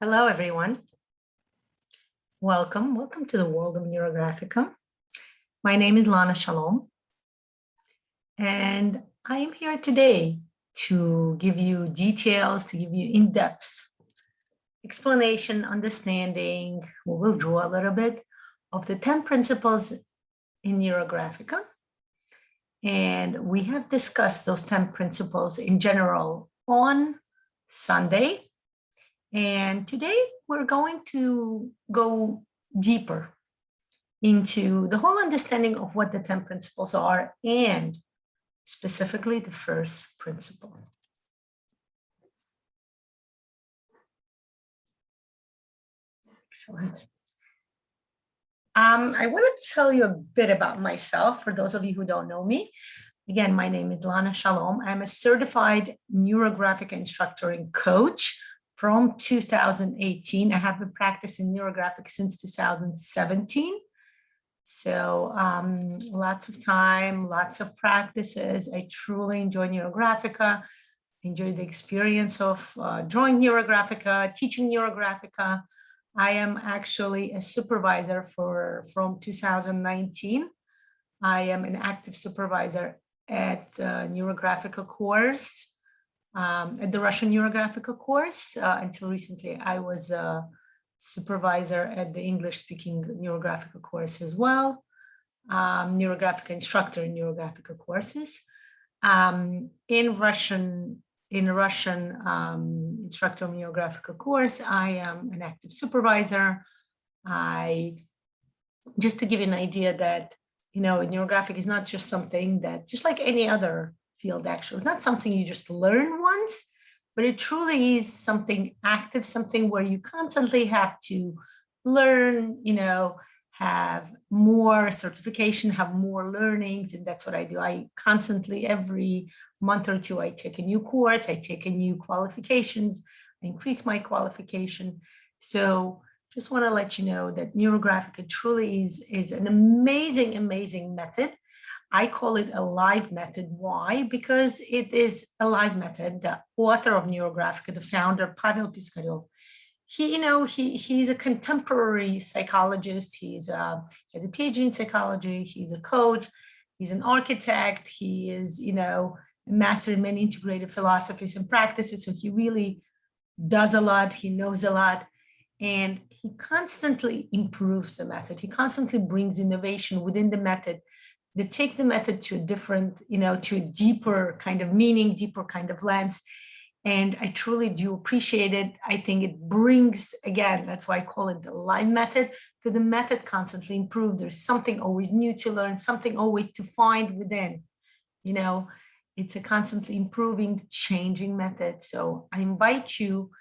Hello, everyone. Welcome to the world of Neurographica. My name is Lana Shalom, and I am here today to give you details, to give you in-depth explanation, understanding. We will draw a little bit of the 10 principles in Neurographica. And we have discussed those 10 principles in general on Sunday. And today we're going to go deeper into the whole understanding of what the 10 principles are, and specifically the first principle. Excellent. I want to tell you a bit about myself for those of you who don't know me. Again, my name is Lana Shalom. I'm a certified Neurographic instructor and coach from 2018. I have been practicing Neurographic since 2017. So lots of time, lots of practices. I truly enjoy Neurographica, enjoy the experience of drawing Neurographica, teaching Neurographica. I am actually a supervisor from 2019. I am an active supervisor at NeuroGraphica course, at the Russian NeuroGraphica course. Until recently, I was a supervisor at the English-speaking NeuroGraphica course as well, NeuroGraphica instructor in NeuroGraphica courses. In Russian instructor of NeuroGraphica course, I am an active supervisor. Just to give you an idea that, Neurographic is not just something that, just like any other field, actually, it's not something you just learn once, but it truly is something active, something where you constantly have to learn, have more certification, have more learnings, and that's what I do. I constantly, every month or two, I take a new course, I take a new qualifications, I increase my qualification. So just want to let you know that Neurographica truly is an amazing, amazing method. I call it a live method. Why? Because it is a live method. The author of Neurographica, the founder, Pavel Piskarev, he's a contemporary psychologist. He has a PhD in psychology. He's a coach. He's an architect. He is, a master in many integrated philosophies and practices. So he really does a lot. He knows a lot. And he constantly improves the method. He constantly brings innovation within the method that take the method to a different, to a deeper kind of meaning, deeper kind of lens. And I truly do appreciate it. I think it brings, again, that's why I call it the live method, because the method constantly improves. There's something always new to learn, something always to find within, it's a constantly improving, changing method. So I invite you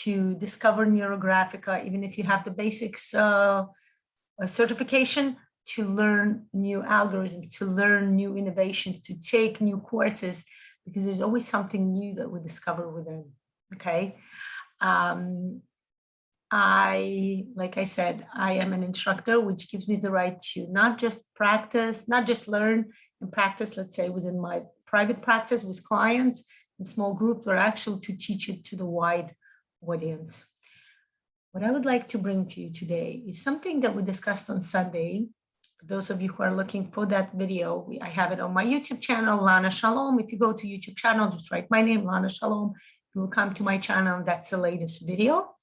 to discover Neurographica, even if you have the basics certification, to learn new algorithms, to learn new innovations, to take new courses, because there's always something new that we discover within, okay? Like I said, I am an instructor, which gives me the right to not just practice, not just learn and practice, let's say, within my private practice with clients in small groups, but actually to teach it to the wide audience. What I would like to bring to you today is something that we discussed on Sunday. For those of you who are looking for that video, I have it on my YouTube channel, Lana Shalom. If you go to YouTube channel, just write my name, Lana Shalom. You will come to my channel. That's the latest video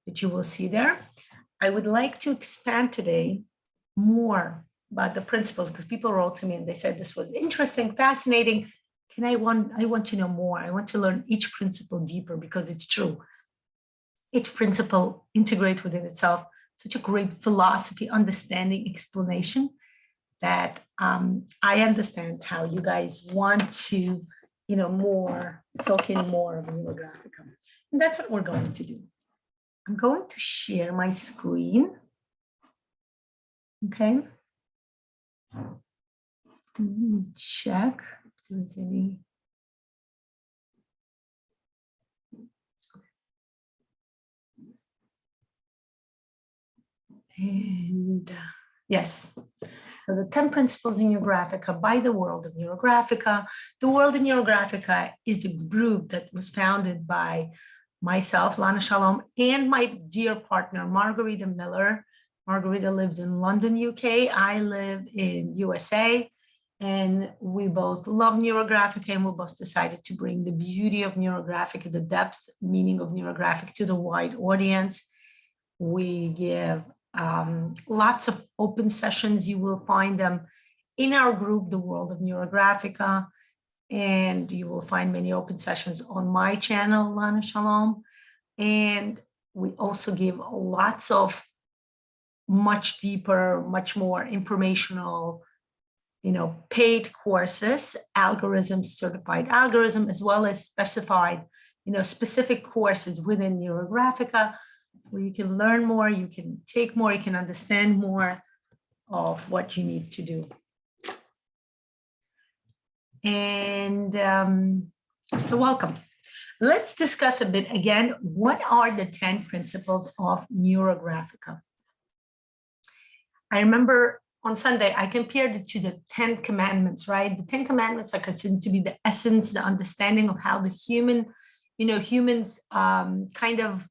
that you will see there. I would like to expand today more about the principles, because people wrote to me and they said this was interesting, fascinating. I want to know more. I want to learn each principle deeper, because it's true. Each principle integrates within itself such a great philosophy, understanding, explanation that I understand how you guys want to, soak in more of Neurographica. And that's what we're going to do. I'm going to share my screen. Okay. Let me check if there's any. And yes, so the 10 principles in Neurographica by the world of Neurographica. The world of Neurographica is a group that was founded by myself, Lana Shalom, and my dear partner, Margarita Miller. Margarita lives in London, UK. I live in USA. And we both love Neurographic, and we both decided to bring the beauty of Neurographic, the depth, meaning of Neurographic to the wide audience. We give lots of open sessions. You will find them in our group, The World of Neurographica, and you will find many open sessions on my channel, Lana Shalom. And we also give lots of much deeper, much more informational, paid courses, algorithms, certified algorithm, as well as specified, specific courses within Neurographica, where you can learn more, you can take more, you can understand more of what you need to do. And so welcome. Let's discuss a bit again, what are the 10 principles of Neurographica? I remember on Sunday, I compared it to the 10 commandments, right? The 10 commandments are considered to be the essence, the understanding of how the humans kind of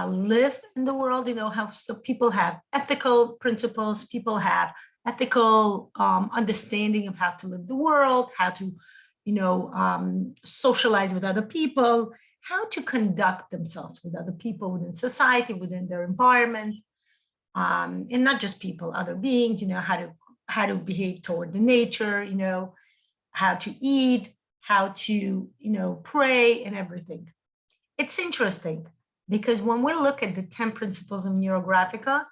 live in the world, how so people have ethical principles, people have ethical understanding of how to live the world, how to, socialize with other people, how to conduct themselves with other people within society, within their environment. And not just people, other beings, how to behave toward the nature, how to eat, how to, pray and everything. It's interesting because when we look at the 10 principles of Neurographica,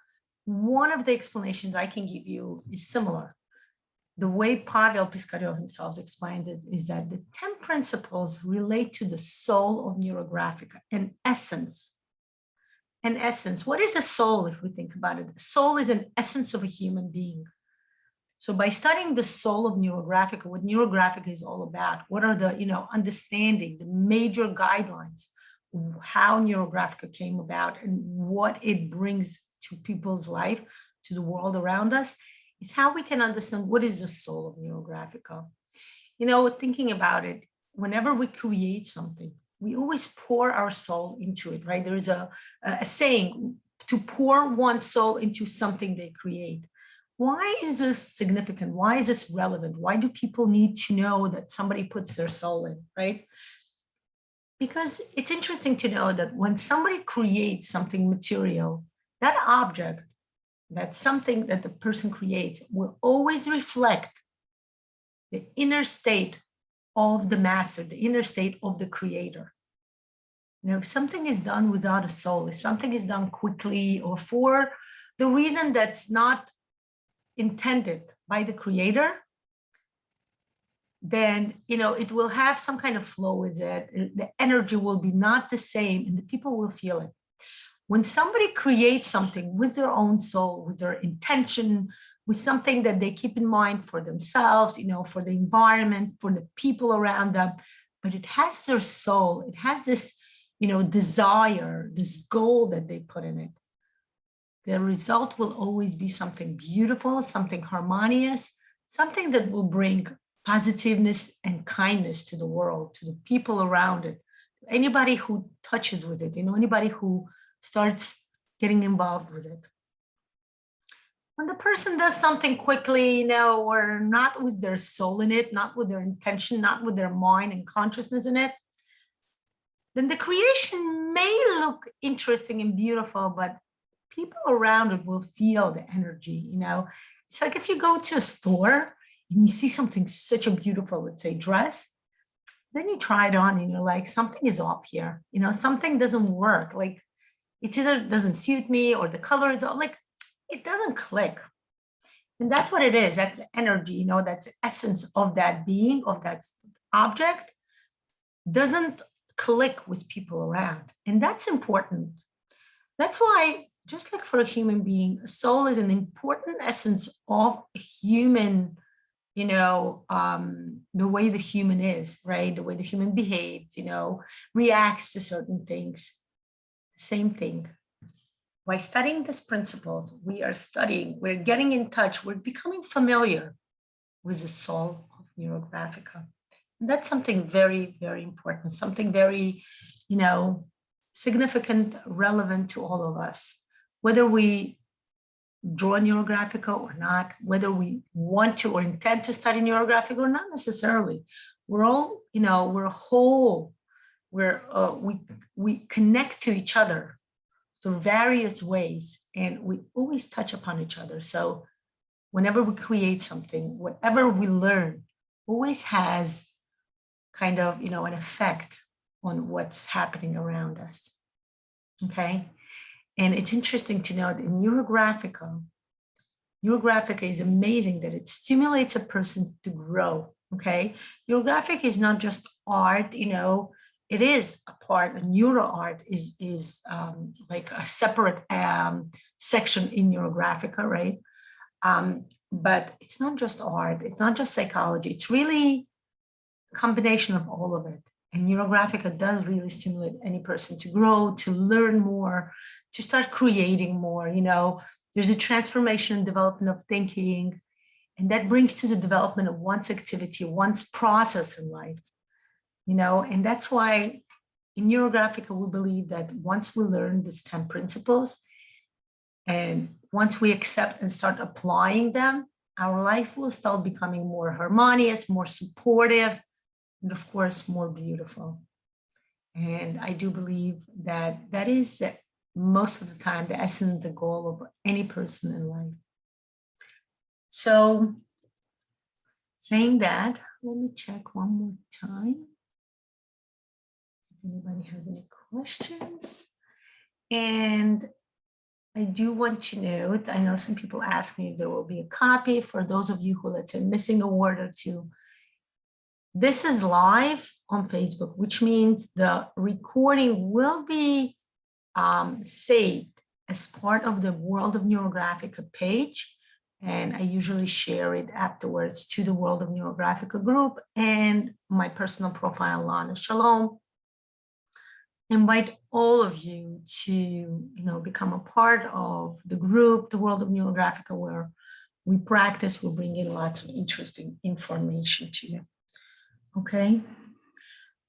one of the explanations I can give you is similar. The way Pavel Piskaryov himself explained it is that the 10 principles relate to the soul of Neurographica, an essence. An essence. What is a soul, if we think about it? The soul is an essence of a human being. So by studying the soul of Neurographica, what Neurographica is all about, what are the, understanding, the major guidelines, how Neurographica came about and what it brings to people's life, to the world around us, is how we can understand what is the soul of Neurographica. Thinking about it, whenever we create something, we always pour our soul into it, right? There's a saying, to pour one's soul into something they create. Why is this significant? Why is this relevant? Why do people need to know that somebody puts their soul in, right? Because it's interesting to know that when somebody creates something material, that object, that something that the person creates will always reflect the inner state of the master, the inner state of the creator. If something is done without a soul, if something is done quickly or for the reason that's not intended by the creator, then, it will have some kind of flow with it. The energy will be not the same and the people will feel it. When somebody creates something with their own soul, with their intention, with something that they keep in mind for themselves, for the environment, for the people around them, but it has their soul, it has this, desire, this goal that they put in it, the result will always be something beautiful, something harmonious, something that will bring positiveness and kindness to the world, to the people around it, anybody who touches with it, anybody who starts getting involved with it. When the person does something quickly, or not with their soul in it, not with their intention, not with their mind and consciousness in it, then the creation may look interesting and beautiful, but people around it will feel the energy, It's like if you go to a store and you see something, such a beautiful, let's say, dress, then you try it on and you're like, something is off here, something doesn't work. Like, it either doesn't suit me or the color is like, it doesn't click. And that's what it is. That's energy, that's the essence of that being, of that object, doesn't click with people around. And that's important. That's why, just like for a human being, a soul is an important essence of a human, the way the human is, right? The way the human behaves, reacts to certain things. Same thing. By studying these principles, we're getting in touch, we're becoming familiar with the soul of Neurographica. That's something very, very important, something very, you know, significant, relevant to all of us, whether we draw NeuroGraphica or not, whether we want to or intend to study NeuroGraphic or not necessarily. We're all, you know, we're whole. We connect to each other through various ways, and we always touch upon each other. So whenever we create something, whatever we learn, always has kind of, you know, an effect on what's happening around us. Okay. And it's interesting to know that in NeuroGraphica is amazing that it stimulates a person to grow. Okay. NeuroGraphic is not just art, you know, it is a part of neuro art is like a separate section in NeuroGraphica, right? But it's not just art, it's not just psychology, it's really a combination of all of it. And NeuroGraphica does really stimulate any person to grow, to learn more, to start creating more. You know, there's a transformation and development of thinking, and that brings to the development of one's activity, one's process in life. You know, and that's why in NeuroGraphica, we believe that once we learn these 10 principles, and once we accept and start applying them, our life will start becoming more harmonious, more supportive, and of course, more beautiful. And I do believe that that is most of the time the essence, the goal of any person in life. So saying that, let me check one more time. If anybody has any questions. And I do want to note, I know some people ask me if there will be a copy for those of you who, let's say, missing a word or two. This is live on Facebook, which means the recording will be saved as part of the World of NeuroGraphica page. And I usually share it afterwards to the World of NeuroGraphica group and my personal profile, Lana. Shalom. Invite all of you to, you know, become a part of the group, the World of NeuroGraphica, where we practice, we bring in lots of interesting information to you. Okay.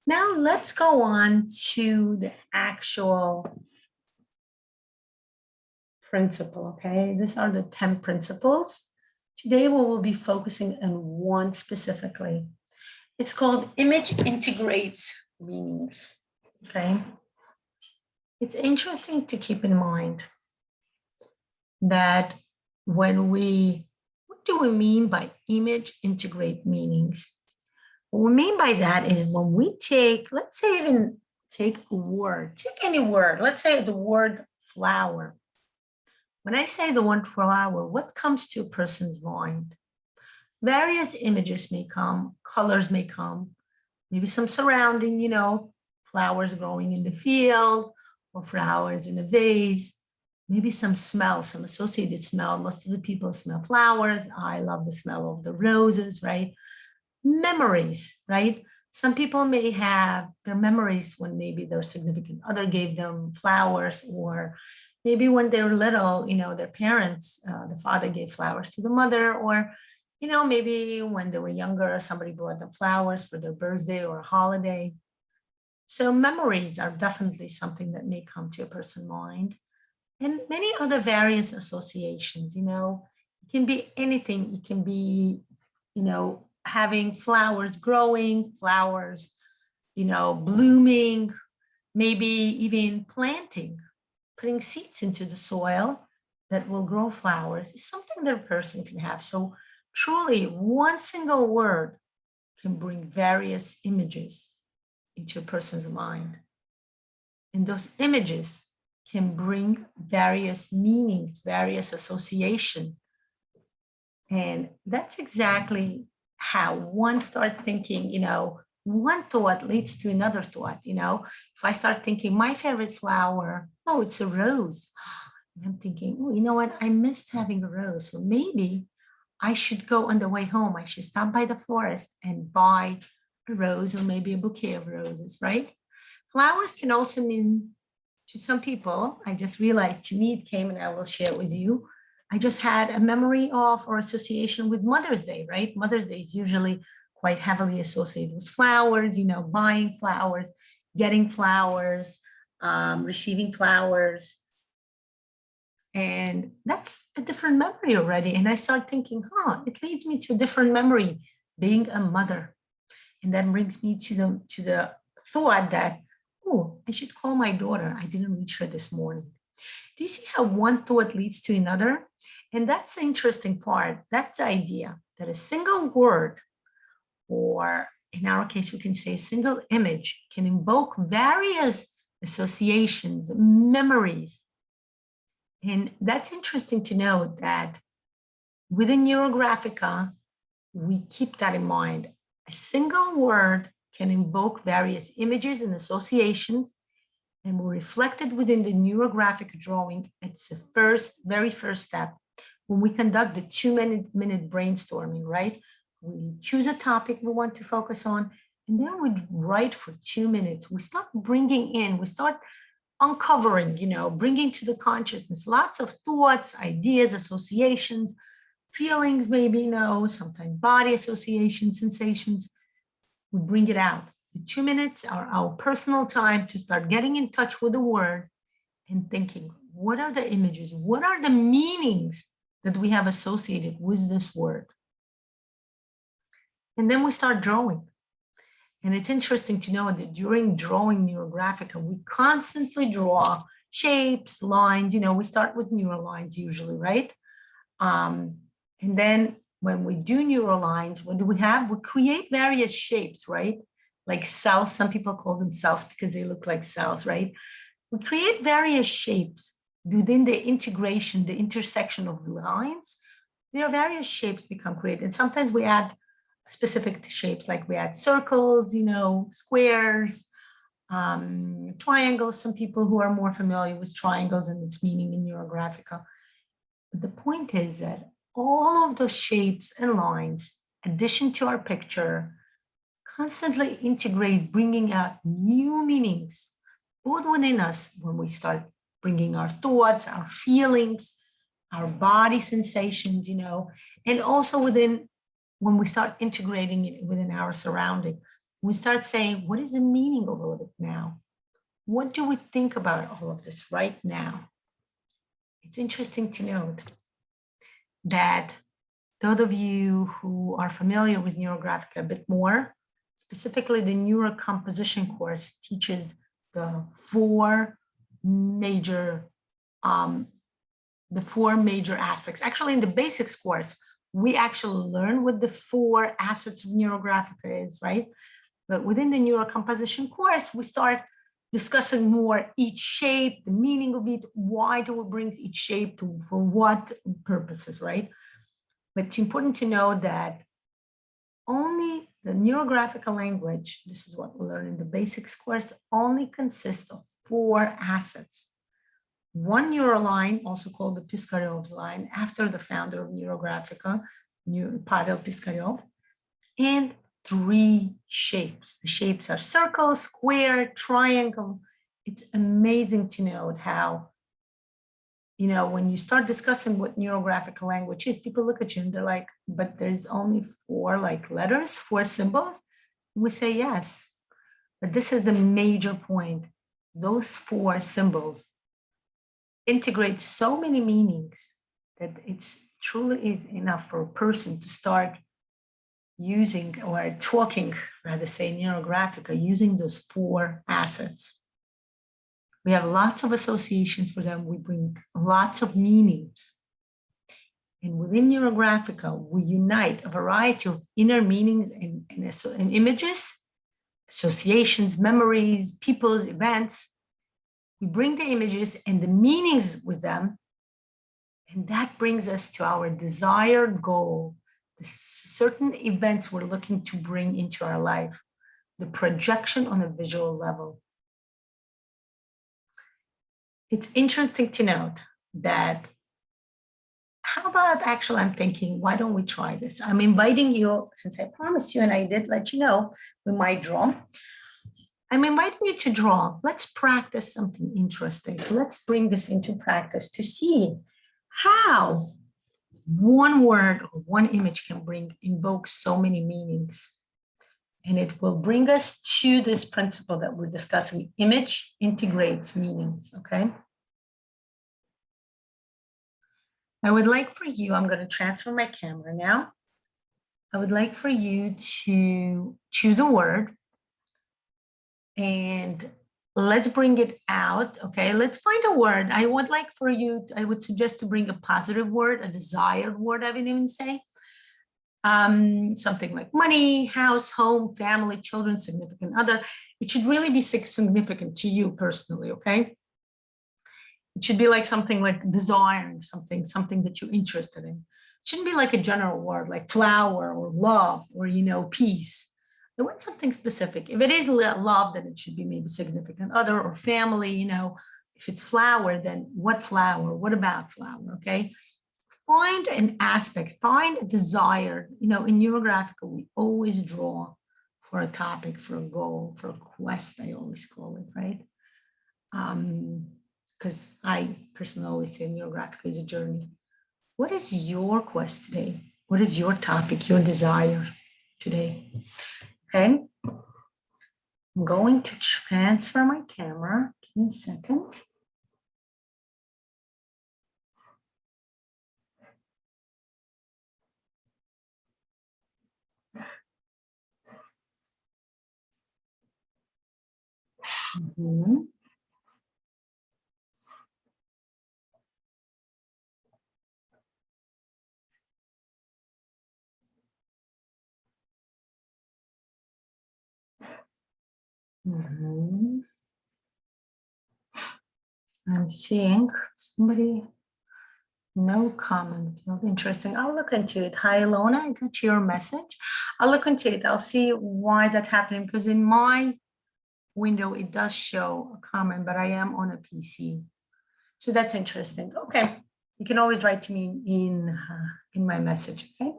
Now let's go on to the actual principle. Okay. These are the 10 principles. Today we will be focusing on one specifically. It's called image integrates meanings. Okay. It's interesting to keep in mind that what do we mean by image integrate meanings? What we mean by that is when we take, let's say even take a word, take any word, let's say the word flower. When I say the word flower, what comes to a person's mind? Various images may come, colors may come, maybe some surrounding, you know, flowers growing in the field or flowers in a vase, maybe some smell, some associated smell. Most of the people smell flowers. I love the smell of the roses, right? Memories, right? Some people may have their memories when maybe their significant other gave them flowers, or maybe when they were little, you know, their parents, the father gave flowers to the mother, or, you know, maybe when they were younger, somebody brought them flowers for their birthday or a holiday. So memories are definitely something that may come to a person's mind, and many other various associations. You know, it can be anything. It can be, you know, having flowers growing, flowers, you know, blooming, maybe even planting, putting seeds into the soil that will grow flowers is something that a person can have. So truly one single word can bring various images into a person's mind. And those images can bring various meanings, various association. And that's exactly how one starts thinking, you know, one thought leads to another thought. You know, if I start thinking my favorite flower, oh, it's a rose. And I'm thinking, oh, you know what? I missed having a rose. So maybe I should go on the way home. I should stop by the florist and buy a rose or maybe a bouquet of roses, right? Flowers can also mean to some people, I just realized to me it came and I will share it with you. I just had a memory of or association with Mother's Day, right? Mother's Day is usually quite heavily associated with flowers, buying flowers, getting flowers, receiving flowers. And that's a different memory already. And I start thinking, it leads me to a different memory, being a mother. And that brings me to the thought that, I should call my daughter. I didn't reach her this morning. Do you see how one thought leads to another? And that's the interesting part. That's the idea that a single word, or in our case, we can say a single image, can invoke various associations, memories. And that's interesting to know that within Neurographica, we keep that in mind. A single word can invoke various images and associations, and we're reflected within the neurographic drawing. It's the very first step when we conduct the 2-minute brainstorming, right? We choose a topic we want to focus on, and then we write for 2 minutes. We start bringing in, we start uncovering, bringing to the consciousness lots of thoughts, ideas, associations, feelings, maybe, sometimes body associations, sensations. We bring it out. The 2 minutes are our personal time to start getting in touch with the word and thinking, what are the images? What are the meanings that we have associated with this word? And then we start drawing. And it's interesting to know that during drawing Neurographica, we constantly draw shapes, lines. We start with neural lines usually, right? And then when we do neural lines, what do we have? We create various shapes, right? Like cells. Some people call them cells because they look like cells, right? We create various shapes within the integration, the intersection of the lines. There are various shapes become created. And sometimes we add specific shapes, like we add circles, squares, triangles. Some people who are more familiar with triangles and its meaning in Neurographica. But the point is that all of those shapes and lines, addition to our picture, constantly integrate, bringing out new meanings, both within us when we start bringing our thoughts, our feelings, our body sensations, and also within when we start integrating it within our surrounding. We start saying, what is the meaning of all of it now? What do we think about all of this right now? It's interesting to note that those of you who are familiar with Neurographic a bit more, specifically the neurocomposition course teaches the four major aspects. Actually, in the basics course, we actually learn what the 4 assets of Neurographica is, right? But within the neurocomposition course, we start discussing more each shape, the meaning of it, why do we bring each shape for what purposes, right? But it's important to know that only the Neurographical language, this is what we learn in the basics course, only consists of 4 assets. 1 neural line, also called the Piskaryov's line, after the founder of Neurographica, Pavel Piskaryov, and 3 shapes. The shapes are circle, square, triangle. It's amazing to note how, when you start discussing what Neurographical language is, people look at you and they're like, but there's only 4 letters, 4 symbols. We say yes, but this is the major point. Those 4 symbols integrate so many meanings that it's truly is enough for a person to start using or talking, rather say Neurographica, using those 4 assets. We have lots of associations for them. We bring lots of meanings. And within Neurographica, we unite a variety of inner meanings and images, associations, memories, people's events. We bring the images and the meanings with them, and that brings us to our desired goal, the certain events we're looking to bring into our life, the projection on a visual level. It's interesting to note that, how about actually, I'm thinking, why don't we try this? I'm inviting you, since I promised you and I did let you know, we might draw. I'm inviting you to draw. Let's practice something interesting. Let's bring this into practice to see how one word or one image can invoke so many meanings. And it will bring us to this principle that we're discussing. Image integrates meanings, okay? I would like for you, I'm going to transfer my camera now. I would like for you to choose a word and let's bring it out, okay? Let's find a word. I would like for you, I would suggest to bring a positive word, a desired word, I would even say. Something like money, house, home, family, children, significant other. It should really be significant to you personally, okay? It should be like something like desiring something that you're interested in. It shouldn't be like a general word like flower or love or, peace. I want something specific. If it is love, then it should be maybe significant other or family, If it's flower, then what flower? What about flower, okay? Find an aspect, find a desire. In Neurographica, we always draw for a topic, for a goal, for a quest, I always call it, right? Because I personally always say Neurographica is a journey. What is your quest today? What is your topic, your desire today? Okay. I'm going to transfer my camera. Give me a second. Mm-hmm. Mm-hmm. I'm seeing somebody, no comment field, interesting. I'll look into it. Hi, Lana, I got your message. I'll look into it. I'll see why that's happening because in my window, it does show a comment, but I am on a PC. So that's interesting. Okay. You can always write to me in my message, okay?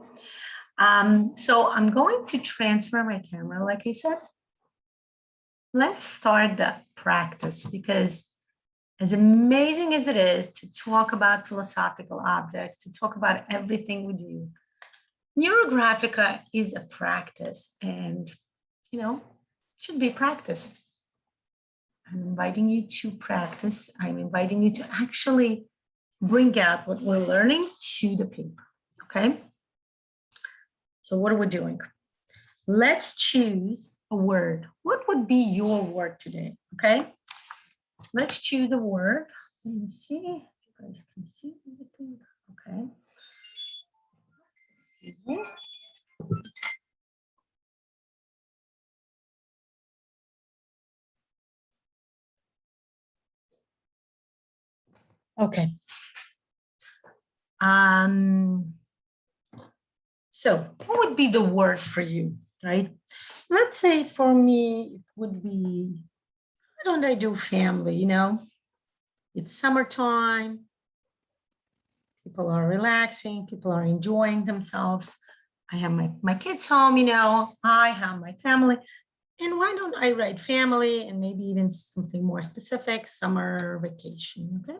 So I'm going to transfer my camera, like I said. Let's start the practice because as amazing as it is to talk about philosophical objects, to talk about everything we do, Neurographica is a practice and, should be practiced. I'm inviting you to practice. I'm inviting you to actually bring out what we're learning to the paper, okay? So what are we doing? Let's choose a word. What would be your word today, okay? Let's choose a word. Let me see if you guys can see everything, okay? Excuse me. Okay. So what would be the word for you, right? Let's say for me, it would be, why don't I do family, It's summertime. People are relaxing. People are enjoying themselves. I have my kids home, I have my family. And why don't I write family and maybe even something more specific, summer vacation, okay?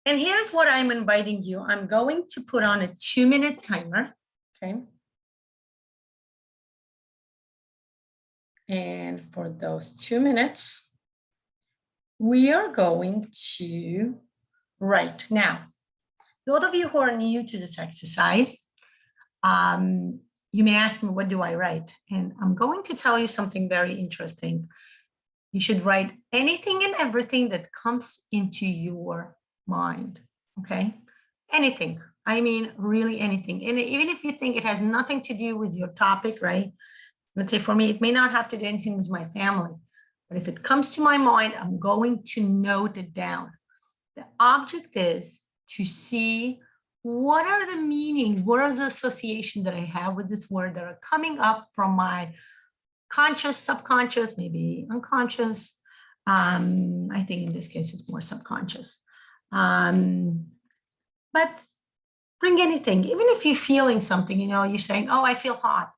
And here's what I'm inviting you. I'm going to put on a 2-minute timer, okay? And for those 2 minutes, we are going to write. Now, those of you who are new to this exercise, you may ask me, what do I write? And I'm going to tell you something very interesting. You should write anything and everything that comes into your mind, okay? Anything. I mean, really anything. And even if you think it has nothing to do with your topic, right? Let's say for me, it may not have to do anything with my family, but if it comes to my mind, I'm going to note it down. The object is to see what are the meanings, what are the associations that I have with this word that are coming up from my conscious, subconscious, maybe unconscious. I think in this case, it's more subconscious. But bring anything, even if you're feeling something, you're saying, oh, I feel hot.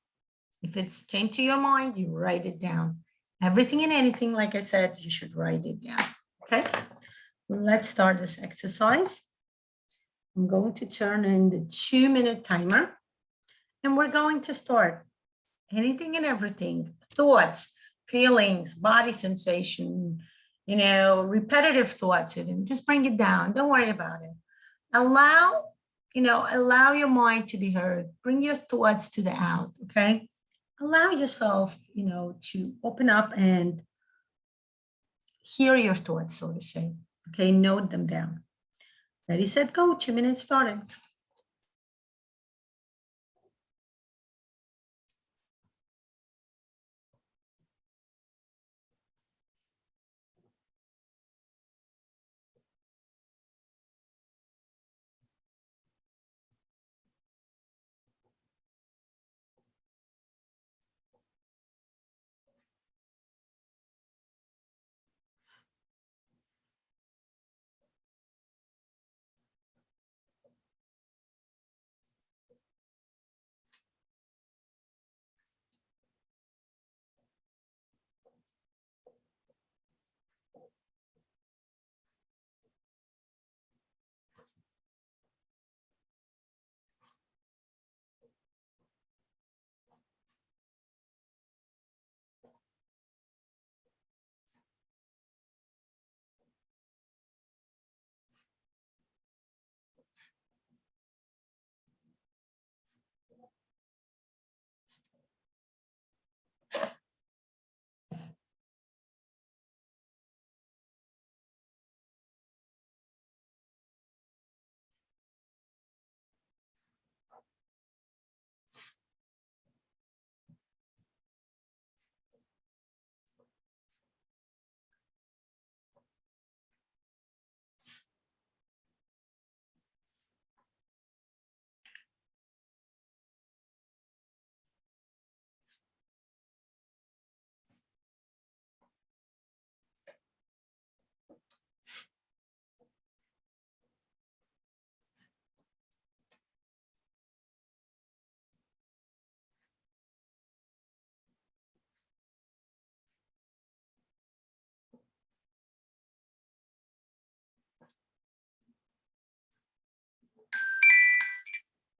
If it came to your mind, you write it down. Everything and anything, like I said, you should write it down, okay? Let's start this exercise. I'm going to turn in the 2-minute timer. And we're going to start anything and everything, thoughts, feelings, body sensation, repetitive thoughts, even just bring it down. Don't worry about it. Allow your mind to be heard. Bring your thoughts to the out, okay? Allow yourself, to open up and hear your thoughts, so to say. Okay, note them down. Ready, set, go. 2 minutes started.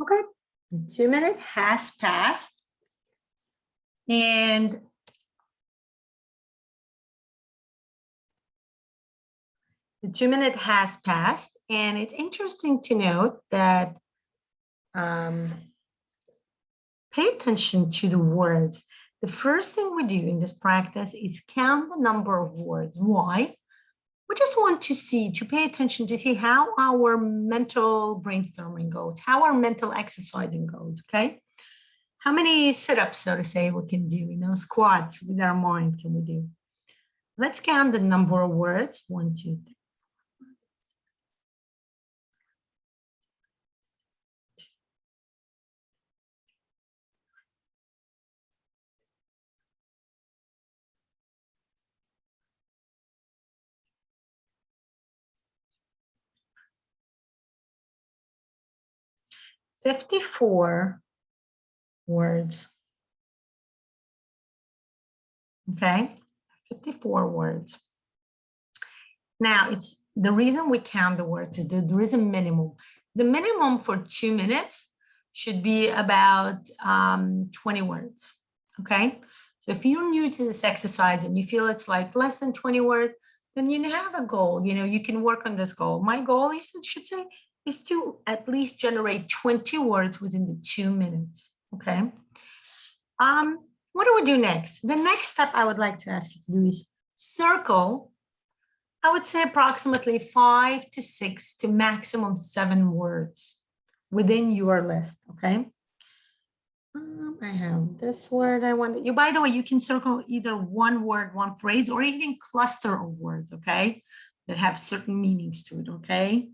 Okay, the 2 minutes has passed. And the 2 minutes has passed. And it's interesting to note that pay attention to the words. The first thing we do in this practice is count the number of words. Why? We just want to pay attention to see how our mental brainstorming goes, how our mental exercising goes, okay? How many sit-ups, so to say, we can do, squats with our mind can we do? Let's count the number of words. 1, 2, 3. 54 words. Okay, 54 words. Now, it's the reason we count the words is that there is a minimum. The minimum for 2 minutes should be about 20 words. Okay, so if you're new to this exercise and you feel it's like less than 20 words, then you have a goal. You can work on this goal. My goal, should say, is to at least generate 20 words within the 2 minutes. Okay. What do we do next? The next step I would like to ask you to do is circle, I would say approximately 5 to 6 to maximum 7 words within your list, okay? I have this word I want you. By the way, you can circle either one word, one phrase, or even cluster of words, okay? That have certain meanings to it, okay?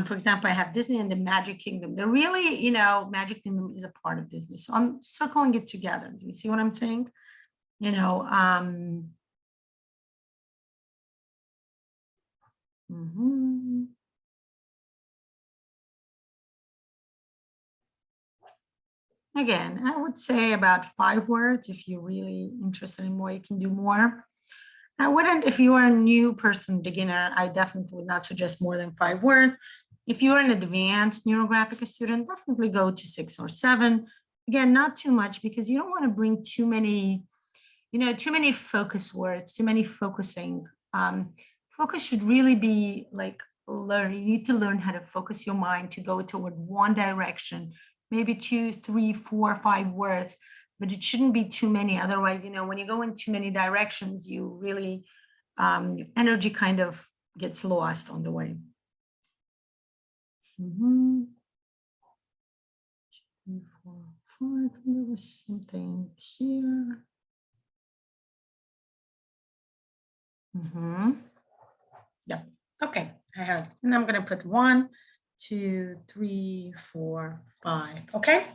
For example, I have Disney and the Magic Kingdom. They're really, Magic Kingdom is a part of Disney. So I'm circling it together. Do you see what I'm saying? Again, I would say about 5 words. If you're really interested in more, you can do more. I wouldn't, if you are a new person, beginner, I definitely would not suggest more than 5 words. If you're an advanced Neurographic student, definitely go to 6 or 7. again, not too much, because you don't want to bring too many, too many focus words, too many focusing. Focus should really be like learn. You need to learn how to focus your mind to go toward one direction, maybe 2, 3, 4, 5 words, but it shouldn't be too many. Otherwise, when you go in too many directions, you really, energy kind of gets lost on the way. 2, 3, 4, 5. There was something here. Yeah. Okay. I have, and I'm going to put 1, 2, 3, 4, 5. Okay.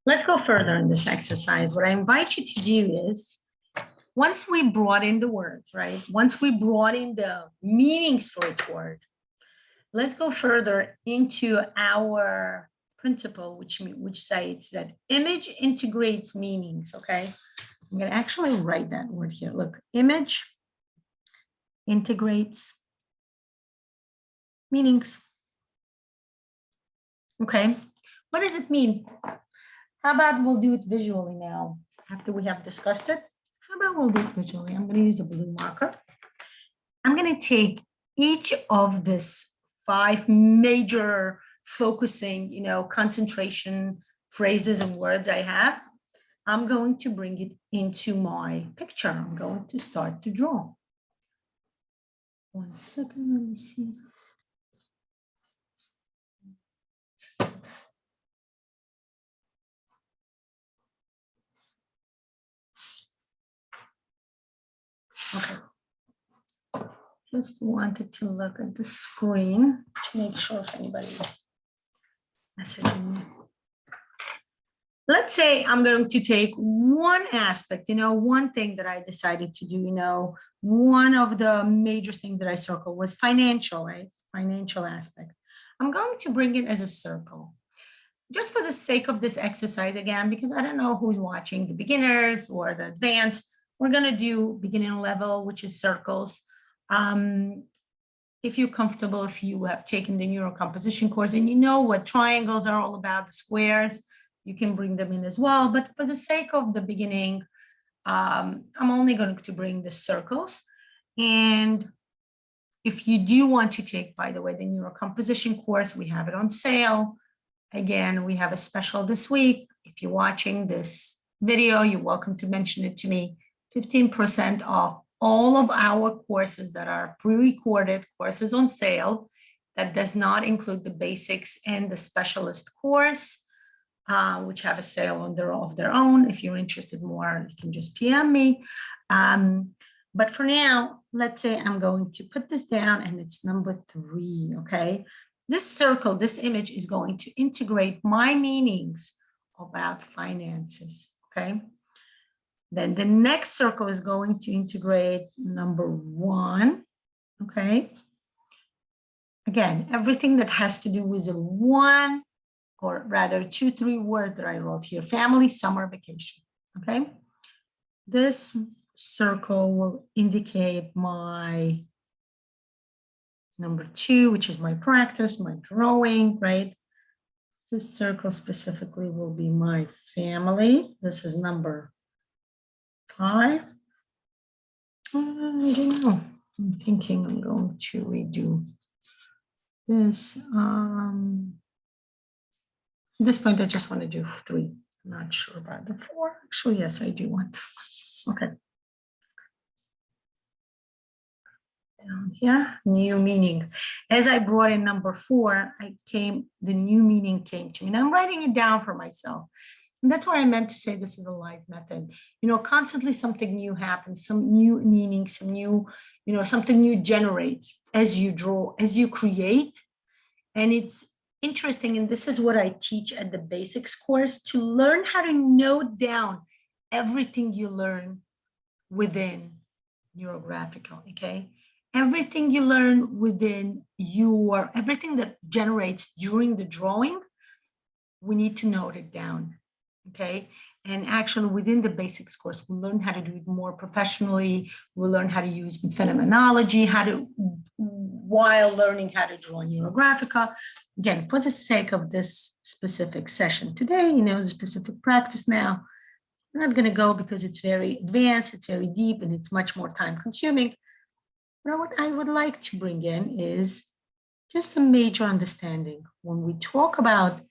Let's go further in this exercise. What I invite you to do is, once we brought in the words, right? Once we brought in the meanings for each word, let's go further into our principle, which states that image integrates meanings. Okay. I'm going to actually write that word here. Look, image integrates meanings. Okay. What does it mean? How about we'll do it visually now after we have discussed it? How about we'll do it visually? I'm going to use a blue marker. I'm going to take each of this 5 major focusing, concentration phrases and words I have. I'm going to bring it into my picture. I'm going to start to draw. 1 second, let me see. Okay. Just wanted to look at the screen to make sure if anybody is messaging me. Let's say I'm going to take one aspect, one thing that I decided to do, one of the major things that I circled was financial, right? Financial aspect. I'm going to bring it as a circle. Just for the sake of this exercise, again, because I don't know who's watching, the beginners or the advanced, we're going to do beginning level, which is circles. If you're comfortable, if you have taken the neurocomposition course and you know what triangles are all about, the squares, you can bring them in as well. But for the sake of the beginning, I'm only going to bring the circles. And if you do want to take, by the way, the neurocomposition course, we have it on sale. Again, we have a special this week. If you're watching this video, you're welcome to mention it to me. 15% off all of our courses that are pre-recorded courses on sale. That does not include the basics and the specialist course, which have a sale of their own. If you're interested more, you can just PM me. But for now, let's say I'm going to put this down and it's number 3, okay? This circle, this image is going to integrate my meanings about finances, okay? Then the next circle is going to integrate number 1, okay? Again, everything that has to do with the 1, or rather 2, 3 words that I wrote here, family, summer, vacation, okay? This circle will indicate my number 2, which is my practice, my drawing, right? This circle specifically will be my family. This is number 5. I don't know. I'm thinking I'm going to redo this. At this point, I just want to do 3. I'm not sure about the 4. Actually, yes, I do want 4. Okay. Down here, new meaning. As I brought in number 4, the new meaning came to me. And I'm writing it down for myself. And that's what I meant to say this is a live method. Constantly something new happens, some new meaning, some new, something new generates as you draw, as you create. And it's interesting, and this is what I teach at the basics course, to learn how to note down everything you learn within Neurographica, okay? Everything you learn within everything that generates during the drawing, we need to note it down, okay? And actually within the basics course, we'll learn how to do it more professionally. We'll learn how to use phenomenology, while learning how to draw Neurographica. Again, for the sake of this specific session today, the specific practice now, I'm not going to go because it's very advanced, it's very deep, and it's much more time consuming. But what I would like to bring in is just a major understanding. When we talk about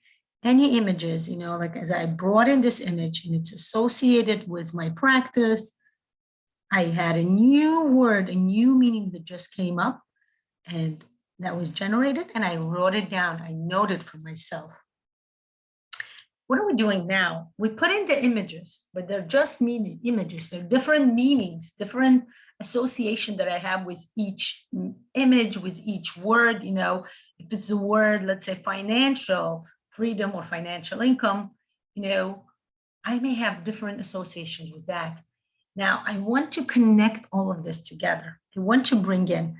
any images, like as I brought in this image and it's associated with my practice, I had a new word, a new meaning that just came up and that was generated, and I wrote it down. I noted for myself. What are we doing now? We put in the images, but they're just images. They're different meanings, different association that I have with each image, with each word. If it's a word, let's say financial freedom or financial income, I may have different associations with that. Now, I want to connect all of this together. I want to bring in,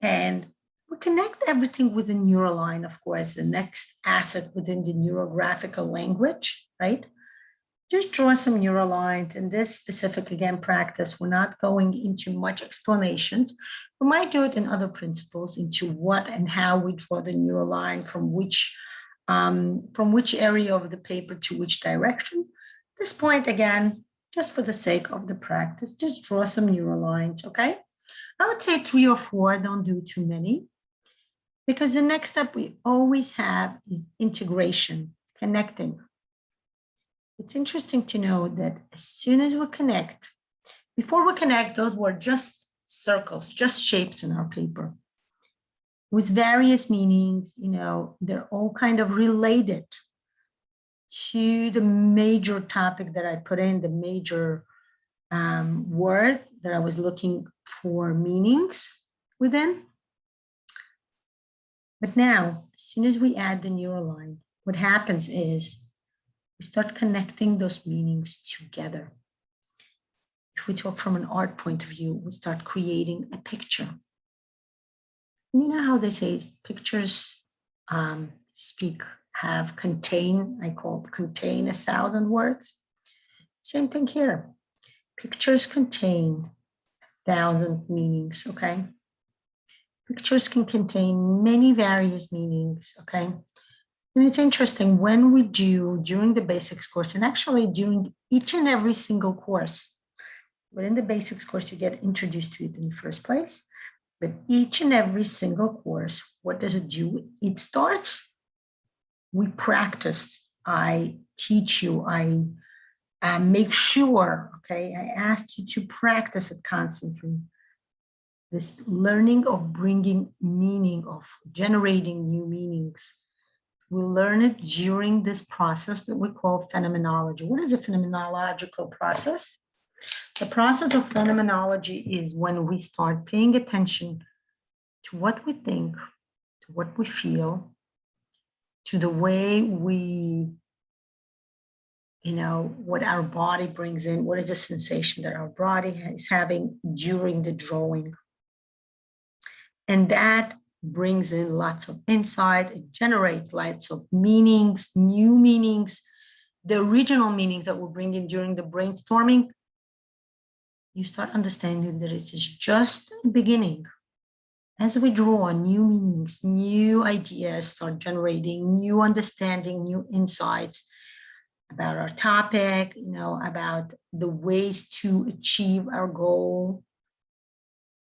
and we connect everything with the neural line, of course, the next asset within the neurographical language, right? Just draw some neural lines. In this specific, again, practice, we're not going into much explanations. We might do it in other principles into what and how we draw the neural line from which area of the paper to which direction. At this point, again, just for the sake of the practice, just draw some neural lines, okay? I would say 3 or 4, don't do too many. Because the next step we always have is integration, connecting. It's interesting to know that as soon as we connect, before we connect, those were just circles, just shapes in our paper with various meanings. They're all kind of related to the major topic that I put in, the major word that I was looking for meanings within. But now, as soon as we add the neural line, what happens is we start connecting those meanings together. If we talk from an art point of view, we start creating a picture. You know how they say pictures contain 1,000 words? Same thing here. Pictures contain 1,000 meanings, okay? Pictures can contain many various meanings, okay? And it's interesting when we do during the basics course, and actually during each and every single course, but in the basics course, you get introduced to it in the first place. But each and every single course, what does it do? It starts, we practice, I teach you, I make sure, okay? I ask you to practice it constantly. This learning of bringing meaning, of generating new meanings. We learn it during this process that we call phenomenology. What is a phenomenological process? The process of phenomenology is when we start paying attention to what we think, to what we feel, to the way we, what our body brings in, what is the sensation that our body is having during the drawing. And that brings in lots of insight. It generates lots of meanings, new meanings, the original meanings that we bring in during the brainstorming. You start understanding that it is just the beginning. As we draw new meanings, new ideas start generating new understanding, new insights about our topic, about the ways to achieve our goal.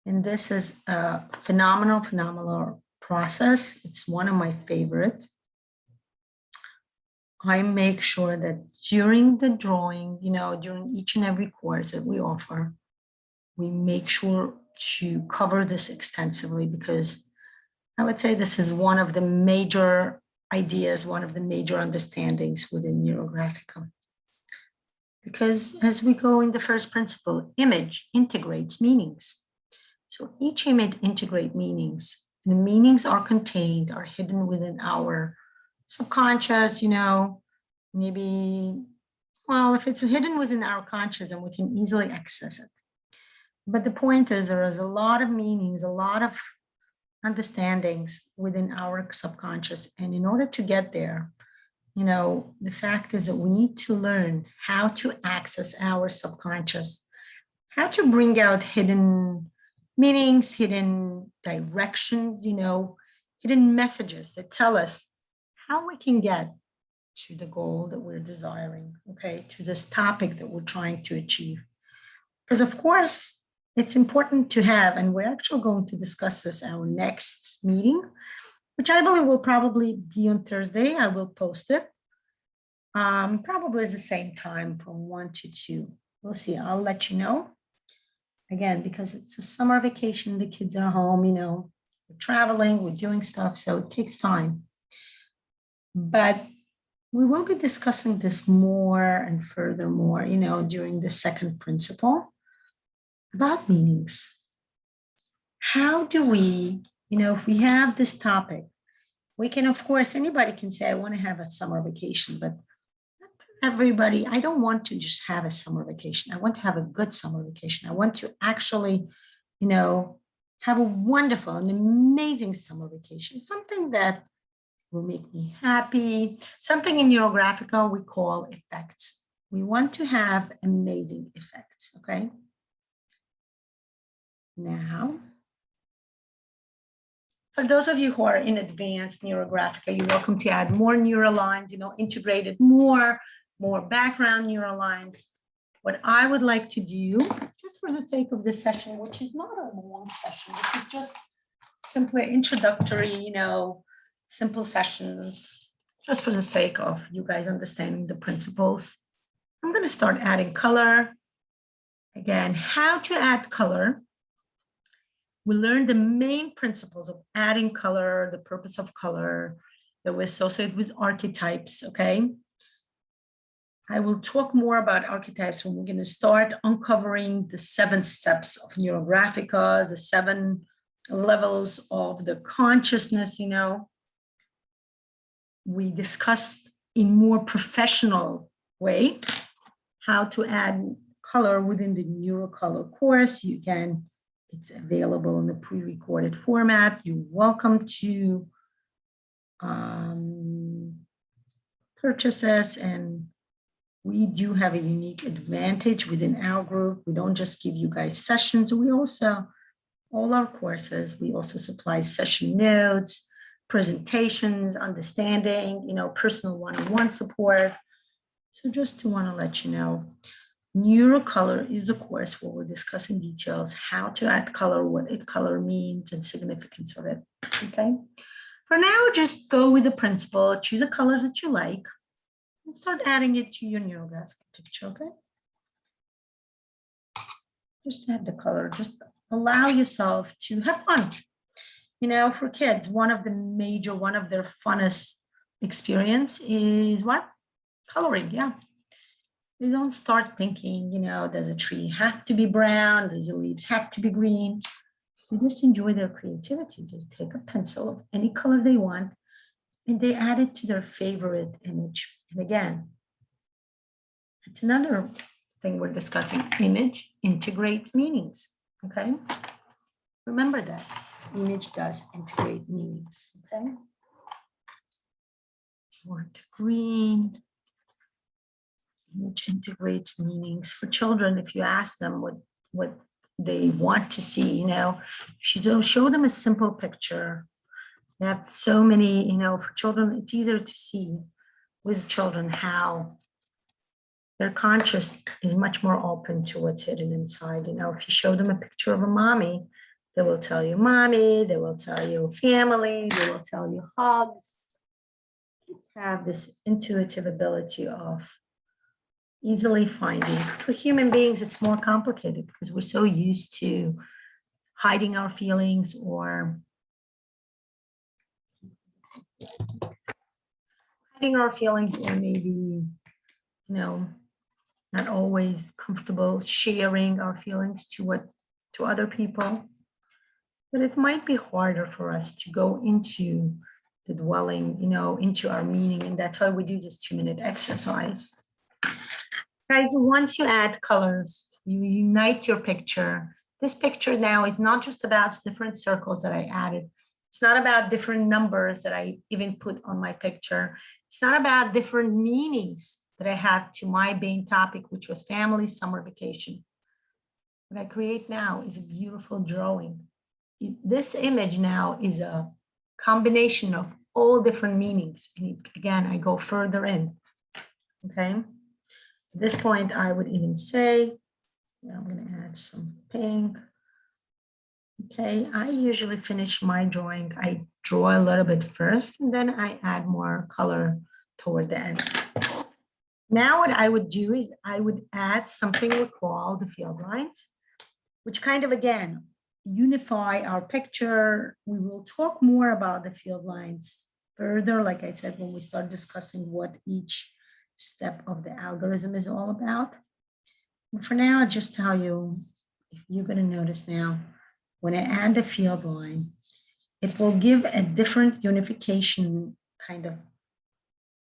And this is a phenomenal process. It's one of my favorites. I make sure that during the drawing, during each and every course that we offer, we make sure to cover this extensively, because I would say this is one of the major ideas, one of the major understandings within Neurographica. Because as we go in the first principle, image integrates meanings. So each image integrates meanings. The meanings are contained, are hidden within our subconscious, maybe, well, if it's hidden within our conscious, then we can easily access it. But the point is, there is a lot of meanings, a lot of understandings within our subconscious. And in order to get there, the fact is that we need to learn how to access our subconscious, how to bring out hidden meanings, hidden directions, hidden messages that tell us how we can get to the goal that we're desiring, okay, to this topic that we're trying to achieve. Because of course, it's important to have, and we're actually going to discuss this our next meeting, which I believe will probably be on Thursday. I will post it. Probably at the same time from 1 to 2. We'll see. I'll let you know. Again, because it's a summer vacation, the kids are home, we're traveling, we're doing stuff, so it takes time. But we will be discussing this more and furthermore, during the second principle about meanings. How do we, if we have this topic, we can, of course, anybody can say, I want to have a summer vacation, but everybody, I don't want to just have a summer vacation. I want to have a good summer vacation. I want to actually, have a wonderful and amazing summer vacation, something that will make me happy, something in Neurographica we call effects. We want to have amazing effects, okay? Now, for those of you who are in advanced Neurographica, you're welcome to add more neural lines, integrated more background neural lines. What I would like to do, just for the sake of this session, which is not a long session, this is just simply introductory, simple sessions, just for the sake of you guys understanding the principles. I'm going to start adding color. Again, how to add color. We learned the main principles of adding color, the purpose of color that we associate with archetypes, okay? I will talk more about archetypes when we're going to start uncovering the 7 steps of Neurographica, the 7 levels of the consciousness, We discussed in more professional way how to add color within the NeuroColor course. It's available in the pre-recorded format. You're welcome to purchase this, and we do have a unique advantage within our group. We don't just give you guys sessions. We also, all our courses, we also supply session notes, presentations, understanding, personal one-on-one support. So just to want to let you know, NeuroColor is a course where we're discussing details, how to add color, what color means, and significance of it, okay? For now, just go with the principle, choose a color that you like, and start adding it to your Neurographic picture, okay? Just add the color, just allow yourself to have fun. For kids, one of their funnest experience is what? Coloring, yeah. They don't start thinking, does a tree have to be brown? Does the leaves have to be green? They just enjoy their creativity. They take a pencil of any color they want, and they add it to their favorite image. And again, it's another thing we're discussing. Image integrates meanings, okay? Remember that. Image does integrate meanings, okay? Want green. Image integrates meanings. For children, if you ask them what they want to see, show them a simple picture. They have so many, for children, it's easier to see with children how their conscious is much more open to what's hidden inside. If you show them a picture of a mommy, they will tell you mommy, they will tell you family, they will tell you hugs. Kids have this intuitive ability of easily finding. For human beings, it's more complicated because we're so used to hiding our feelings or maybe, not always comfortable sharing our feelings to other people. But it might be harder for us to go into the dwelling, into our meaning. And that's why we do this 2-minute exercise. Guys, once you add colors, you unite your picture. This picture now is not just about different circles that I added. It's not about different numbers that I even put on my picture. It's not about different meanings that I had to my main topic, which was family summer vacation. What I create now is a beautiful drawing. This image now is a combination of all different meanings. And again, I go further in, okay? At this point, I would even say, I'm gonna add some pink. Okay, I usually finish my drawing. I draw a little bit first, and then I add more color toward the end. Now what I would do is I would add something we call the field lines, which kind of, again, unify our picture. We will talk more about the field lines further, like I said, when we start discussing what each step of the algorithm is all about. And for now, I'll just tell you, if you're going to notice now, when I add the field line, it will give a different unification, kind of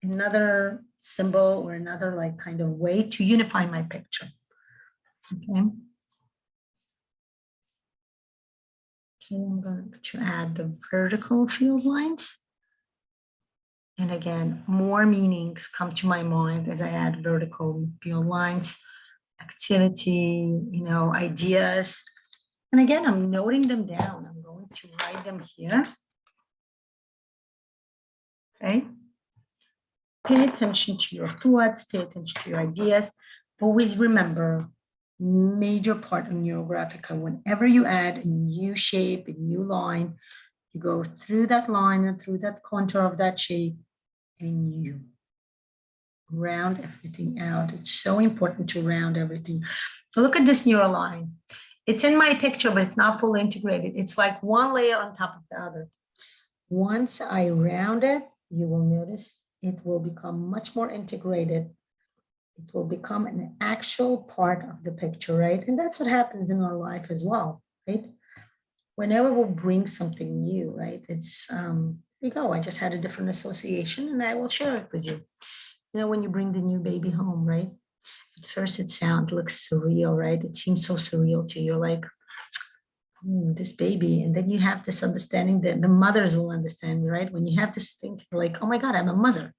another symbol or another like kind of way to unify my picture. Okay. Okay, I'm going to add the vertical field lines. And again, more meanings come to my mind as I add vertical field lines, activity, ideas. And again, I'm noting them down. I'm going to write them here. Okay. Pay attention to your thoughts, pay attention to your ideas. Always remember, major part of Neurographica, whenever you add a new shape, a new line, you go through that line and through that contour of that shape, and you round everything out. It's so important to round everything. So look at this neural line. It's in my picture, but it's not fully integrated. It's like one layer on top of the other. Once I round it, you will notice it will become much more integrated. It will become an actual part of the picture, right? And that's what happens in our life as well, right? Whenever we bring something new, right? It's, here you go, I just had a different association and I will share it with you. When you bring the new baby home, right? At first it looks surreal, right? It seems so surreal to you. You're like, this baby. And then you have this understanding that the mothers will understand, right? When you have this thing, you're like, oh my God, I'm a mother.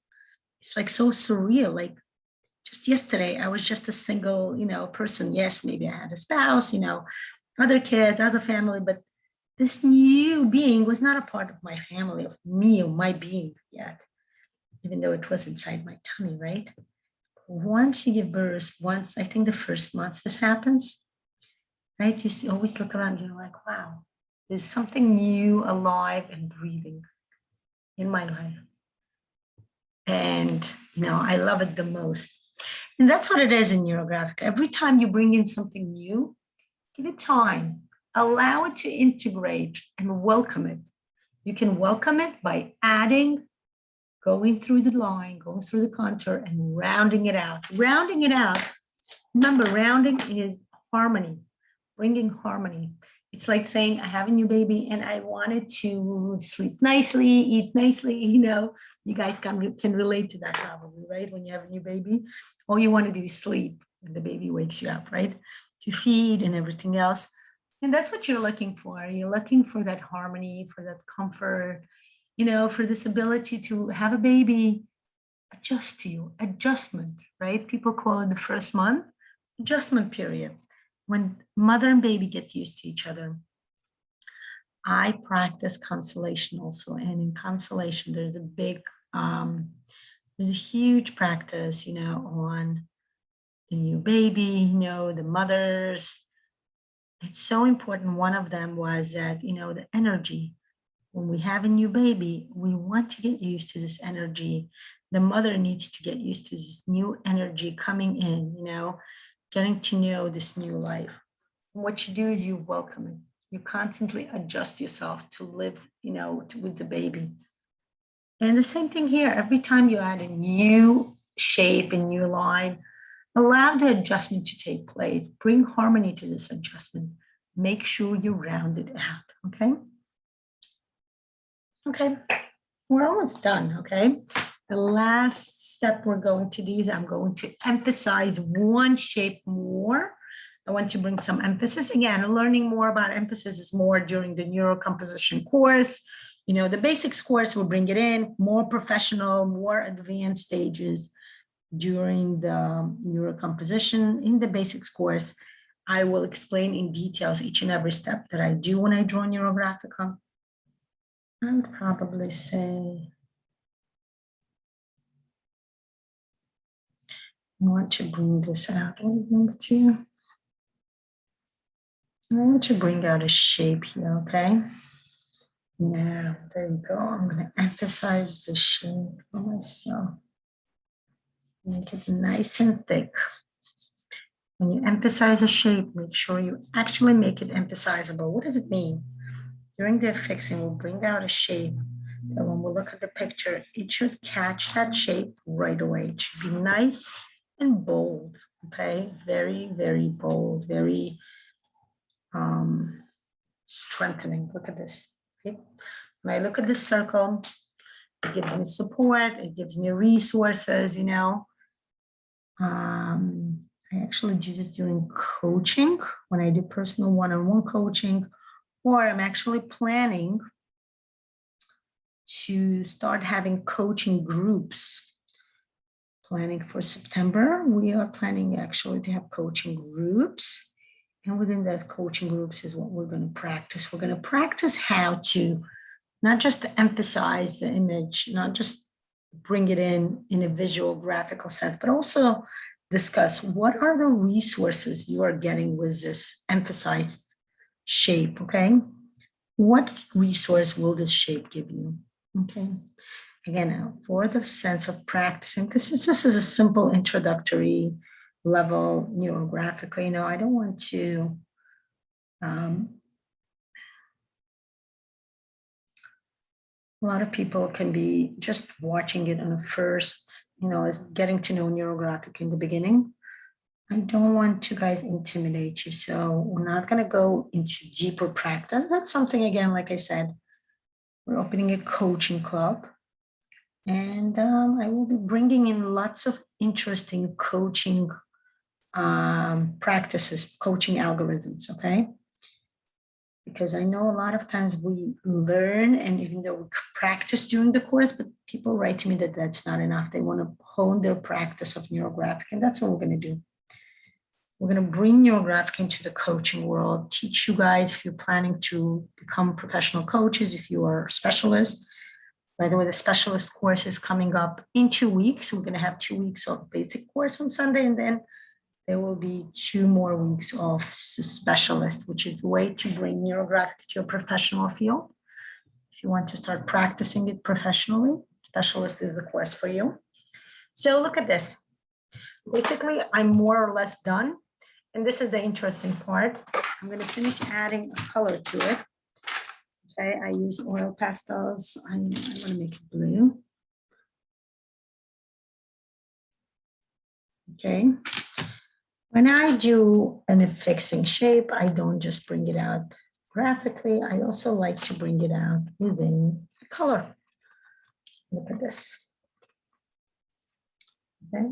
It's like so surreal. Like just yesterday, I was just a single, person. Yes, maybe I had a spouse, other kids, other family, but this new being was not a part of my family, of me, or my being yet, even though it was inside my tummy, right? Once you give birth, I think the first month this happens, right? You always look around, you're like, wow, there's something new, alive, and breathing in my life. And, I love it the most. And that's what it is in Neurographic. Every time you bring in something new, give it time, allow it to integrate and welcome it. You can welcome it by adding, going through the line, going through the contour, and rounding it out. Rounding it out. Remember, rounding is harmony, bringing harmony. It's like saying, I have a new baby and I wanted to sleep nicely, eat nicely. You guys can relate to that probably, right? When you have a new baby, all you want to do is sleep when the baby wakes you up, right? To feed and everything else. And that's what you're looking for. You're looking for that harmony, for that comfort, for this ability to have a baby adjust to you, adjustment, right? People call it the first month, adjustment period. When mother and baby get used to each other. I practice consolation also. And in consolation, there's a huge practice, on the new baby, the mothers. It's so important. One of them was that, the energy. When we have a new baby, we want to get used to this energy. The mother needs to get used to this new energy coming in, getting to know this new life. And what you do is you welcome it. You constantly adjust yourself to live, with the baby. And the same thing here. Every time you add a new shape, a new line, allow the adjustment to take place. Bring harmony to this adjustment. Make sure you round it out, okay? Okay, we're almost done, okay? The last step we're going to do is I'm going to emphasize one shape more. I want to bring some emphasis. Again, learning more about emphasis is more during the neurocomposition course. The basics course will bring it in, more professional, more advanced stages during the neurocomposition. In the basics course, I will explain in details each and every step that I do when I draw Neurographica. I would probably say, I want to bring this out. I want to bring out a shape here, okay? Now, there you go. I'm going to emphasize the shape for myself. Make it nice and thick. When you emphasize a shape, make sure you actually make it emphasizable. What does it mean? During the fixing, we'll bring out a shape that when we look at the picture, it should catch that shape right away. It should be nice and bold, okay? Very, very bold, very strengthening. Look at this, okay? When I look at this circle, it gives me support, it gives me resources, I actually do this during coaching, when I do personal one-on-one coaching, or I'm actually planning to start having coaching groups. Planning for September, we are planning actually to have coaching groups. And within that coaching groups is what we're going to practice. We're going to practice how to not just emphasize the image, not just bring it in a visual graphical sense, but also discuss what are the resources you are getting with this emphasized shape, okay? What resource will this shape give you, okay? Again, for the sense of practicing, because this is a simple introductory level Neurographica, I don't want to a lot of people can be just watching it on the first, as getting to know Neurographic in the beginning. I don't want to guys intimidate you. So we're not going to go into deeper practice. That's something, again, like I said, we're opening a coaching club. And I will be bringing in lots of interesting coaching practices, coaching algorithms, okay? Because I know a lot of times we learn, and even though we practice during the course, but people write to me that that's not enough. They want to hone their practice of Neurographic, and that's what we're going to do. We're going to bring Neurographic into the coaching world, teach you guys if you're planning to become professional coaches, if you are a specialist. By the way, the specialist course is coming up in 2 weeks. We're going to have 2 weeks of basic course on Sunday, and then there will be 2 more weeks of specialist, which is a way to bring Neurographic to your professional field. If you want to start practicing it professionally, specialist is the course for you. So look at this. Basically, I'm more or less done. And this is the interesting part. I'm going to finish adding a color to it. Okay, I use oil pastels. I want to make it blue. Okay. When I do an affixing shape, I don't just bring it out graphically. I also like to bring it out within color. Look at this. Okay.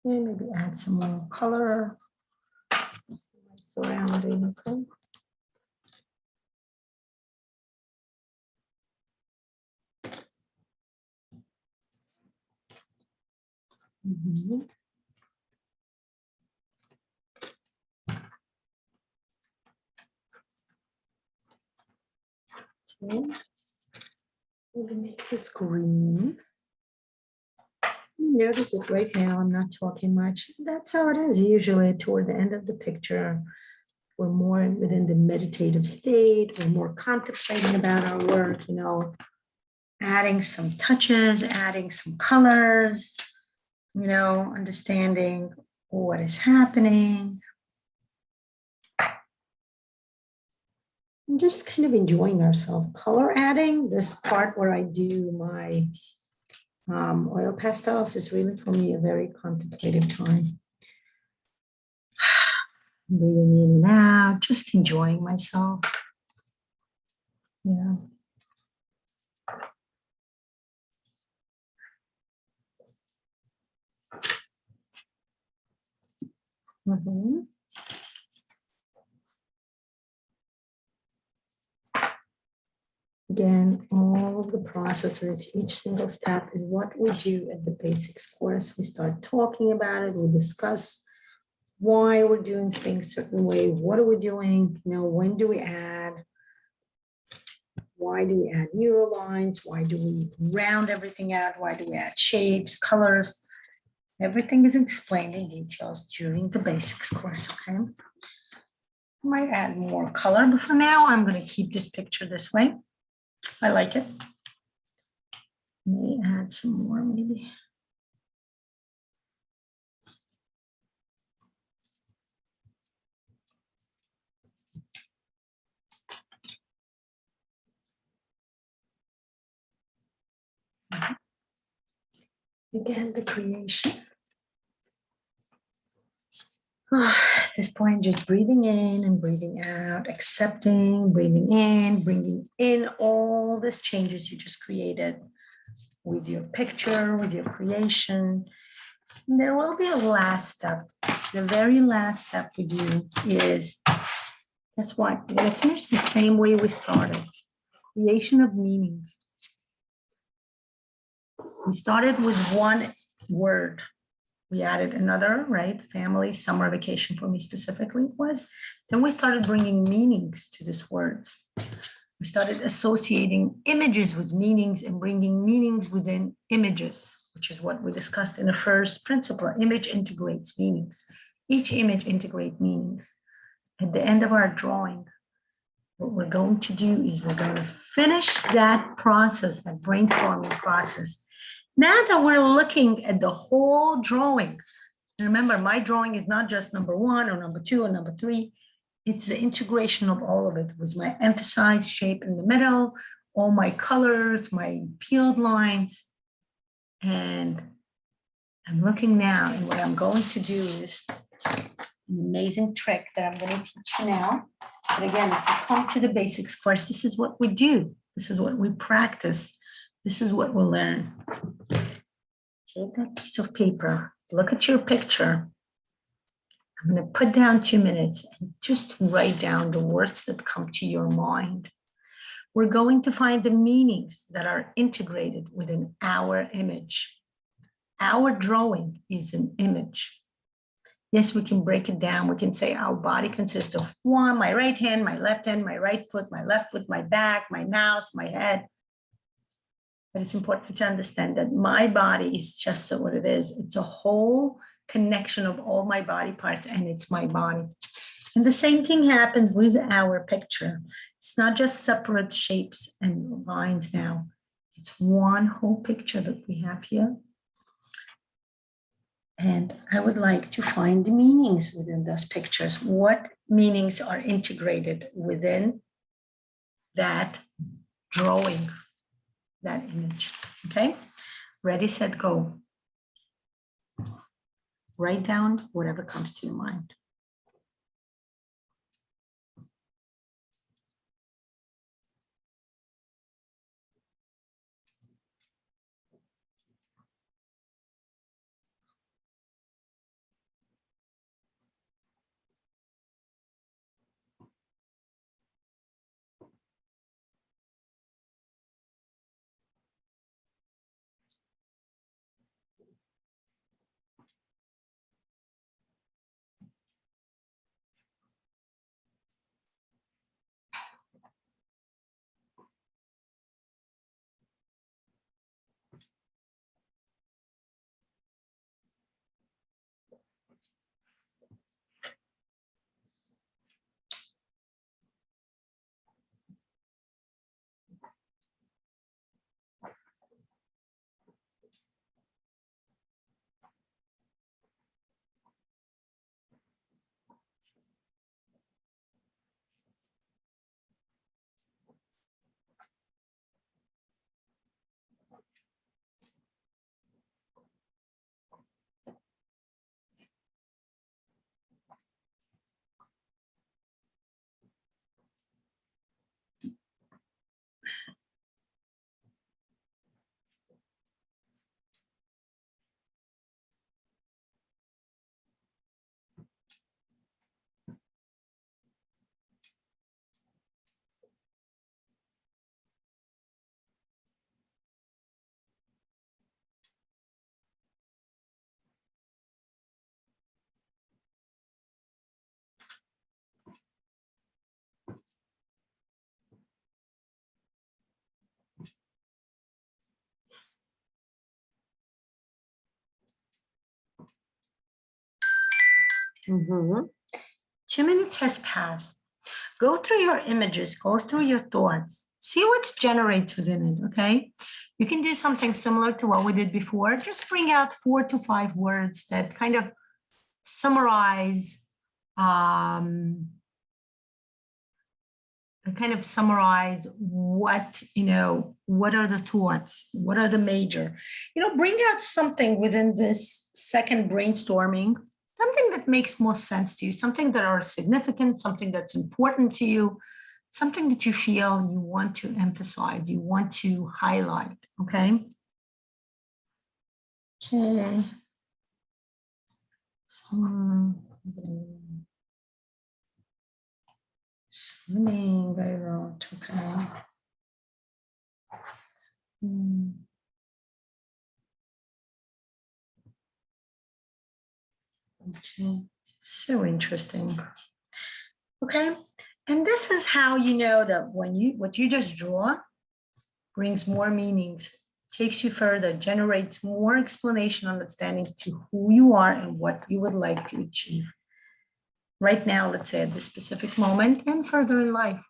And maybe add some more color. Surrounding, okay. Okay. I'm gonna make this green. Notice it right now, I'm not talking much. That's how it is usually toward the end of the picture. We're more within the meditative state. We're more contemplating about our work, adding some touches, adding some colors, understanding what is happening. I'm just kind of enjoying ourselves. Color adding, this part where I do my oil pastels is really for me a very contemplative time. Breathing in and out, just enjoying myself. Yeah. Mm-hmm. Again, all of the processes, each single step is what we do at the basics course. We start talking about it, we discuss why we're doing things a certain way, what are we doing, when do we add, why do we add neural lines, why do we round everything out, why do we add shapes, colors. Everything is explained in details during the basics course, okay? I might add more color, but for now, I'm going to keep this picture this way. I like it. May add some more, maybe. Again, the creation. At this point, just breathing in and breathing out, accepting, breathing in, bringing in all these changes you just created with your picture, with your creation. And there will be a last step. The very last step we do is, guess what? We're going to finish the same way we started. Creation of meanings. We started with one word. We added another, right? Family, summer vacation for me specifically was. Then we started bringing meanings to these words. We started associating images with meanings and bringing meanings within images, which is what we discussed in the first principle. Image integrates meanings. Each image integrates meanings. At the end of our drawing, what we're going to do is we're going to finish that process, that brainstorming process. Now that we're looking at the whole drawing, remember, my drawing is not just number 1 or number 2 or number 3. It's the integration of all of it with my emphasized shape in the middle, all my colors, my field lines. And I'm looking now, and what I'm going to do is an amazing trick that I'm going to teach you now. But again, if you come to the basics course, this is what we do. This is what we practice. This is what we learn. Take that piece of paper, look at your picture. I'm going to put down 2 minutes and just write down the words that come to your mind. We're going to find the meanings that are integrated within our image. Our drawing is an image. Yes, we can break it down. We can say our body consists of one, my right hand, my left hand, my right foot, my left foot, my back, my mouth, my head. But it's important to understand that my body is just what it is. It's a whole connection of all my body parts, and it's my body. And the same thing happens with our picture. It's not just separate shapes and lines now. It's one whole picture that we have here. And I would like to find the meanings within those pictures. What meanings are integrated within that drawing, that image? Okay, ready, set, go. Write down whatever comes to your mind. 2 minutes has passed. Go through your images, go through your thoughts, see what generates within it, okay? You can do something similar to what we did before. Just bring out 4 to 5 words that kind of summarize what, what are the thoughts, what are the major, bring out something within this second brainstorming, something that makes more sense to you, something that are significant, something that's important to you, something that you feel you want to emphasize, you want to highlight, okay? Okay. Swimming, I wrote, okay. Okay, so interesting. Okay, and this is how you know that what you just draw brings more meanings, takes you further, generates more explanation, understanding to who you are and what you would like to achieve. Right now, let's say at this specific moment and further in life.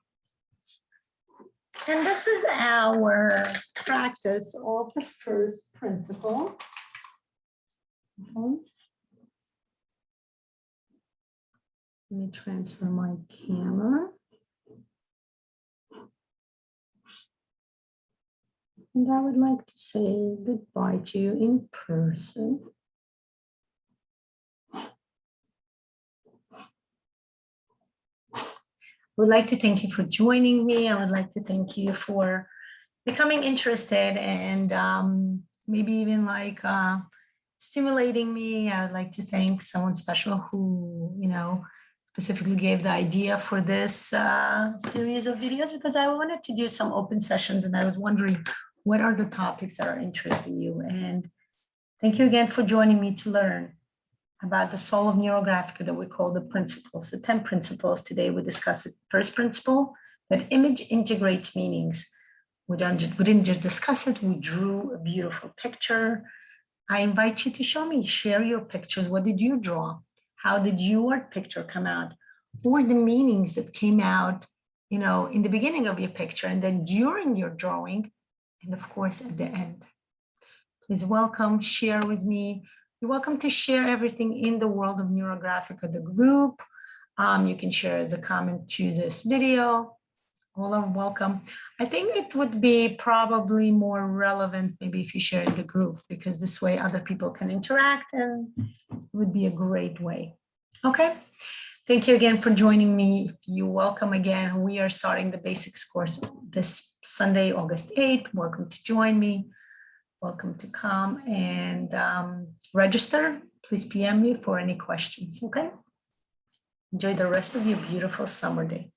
And this is our practice of the first principle. Let me transfer my camera. And I would like to say goodbye to you in person. I would like to thank you for joining me. I would like to thank you for becoming interested and maybe even like stimulating me. I would like to thank someone special who, specifically gave the idea for this series of videos, because I wanted to do some open sessions and I was wondering what are the topics that are interesting you. And thank you again for joining me to learn about the soul of Neurographica that we call the principles, the 10 principles. Today we discussed the first principle, that image integrates meanings. We didn't just discuss it, we drew a beautiful picture. I invite you to show me, share your pictures. What did you draw? How did your picture come out? What were the meanings that came out, in the beginning of your picture and then during your drawing, and of course at the end? Please welcome, share with me. You're welcome to share everything in the world of Neurographica, the group. You can share the comment to this video. All are welcome. I think it would be probably more relevant maybe if you share in the group, because this way other people can interact and it would be a great way. Okay. Thank you again for joining me. You're welcome again. We are starting the basics course this Sunday, August 8th. Welcome to join me. Welcome to come and register. Please PM me for any questions, okay? Enjoy the rest of your beautiful summer day.